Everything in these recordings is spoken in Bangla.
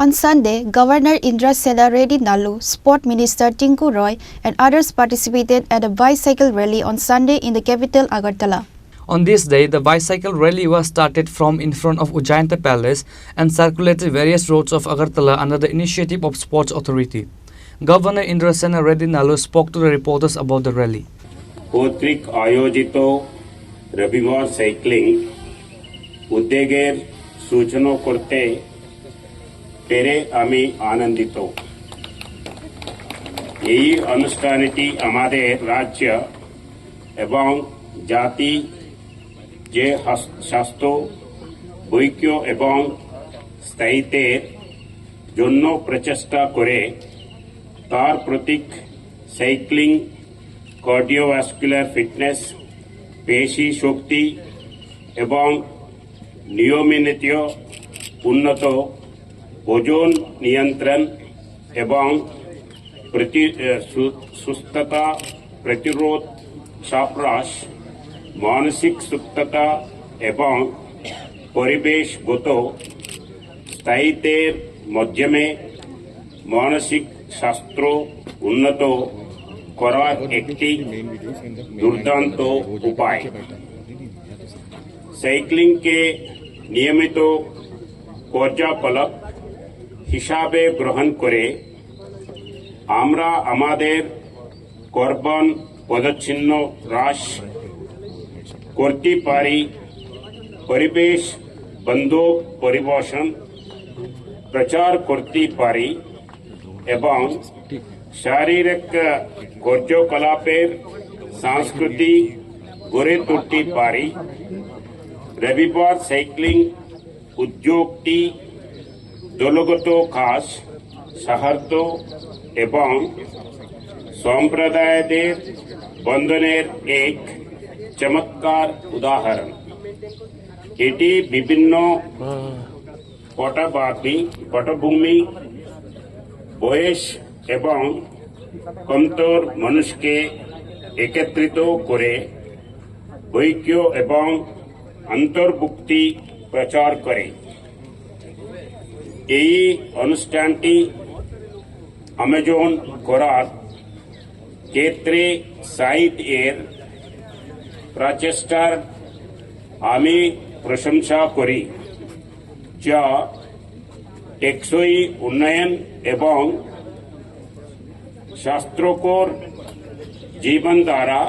On Sunday, Governor Indrasena Reddy Nalu, Sport Minister Tinku Roy, and others participated at a bicycle rally on Sunday in the capital Agartala. On this day, the bicycle rally was started from in front of Ujjayanta Palace and circulated various roads of Agartala under the initiative of Sports Authority. Governor Indrasena Reddy Nalu spoke to the reporters about the rally. কর্তৃক আয়োজিত রবিবার সাইক্লিং উদ্যোগের সূচনা করতে পেরে আমি আনন্দিত। এই অনুষ্ঠানটি আমাদের রাজ্য এবং জাতি যে স্বাস্থ্য ঐক্য এবং স্থায়িত্বের জন্য প্রচেষ্টা করে তার প্রতীক। সাইক্লিং কার্ডিওভাস্কুলার ফিটনেস, পেশি শক্তি এবং নিয়মিত উন্নত ওজন নিয়ন্ত্রণ এবং সুস্থতা প্রতিরোধ, চাপহ্রাস, মানসিক সুস্থতা এবং পরিবেশগত স্থায়িত্বের মাধ্যমে মানসিক স্বাস্থ্য উন্নত করার একটি দুর্দান্ত উপায়। সাইক্লিংকে নিয়মিত কার্যকলাপ হিসাবে গ্রহণ করে আমরা আমাদের কার্বন পদচিহ্ন হ্রাস করতে পারি, পরিবেশ বান্ধব পরিবেশন প্রচার করতে পারি এবং শারীরিক কার্যকলাপের সংস্কৃতি গড়ে তুলতে পারি। রবিবার সাইক্লিং উদ্যোগটি দলগত কাজ, সৌহার্দ্য এবং সম্প্রদায়দের বন্ধনের এক চমৎকার উদাহরণ। এটি বিভিন্ন পটভূমি, বয়স এবং কমতর মানুষকে একত্রিত করে ঐক্য এবং অন্তর্ভুক্তি প্রচার করে। এই অনুষ্ঠানটি আয়োজন করার ক্ষেত্রে সাইদ এর প্রচেষ্টার আমি প্রশংসা করি, যা টেকসই উন্নয়ন এবং স্বাস্থ্যকর জীবনধারা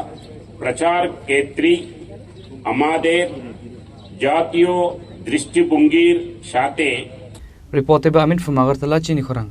প্রচার ক্ষেত্রে আমাদের জাতীয় দৃষ্টিভঙ্গির সাথে। Reported by Amin from Agartala, Chini Khorang.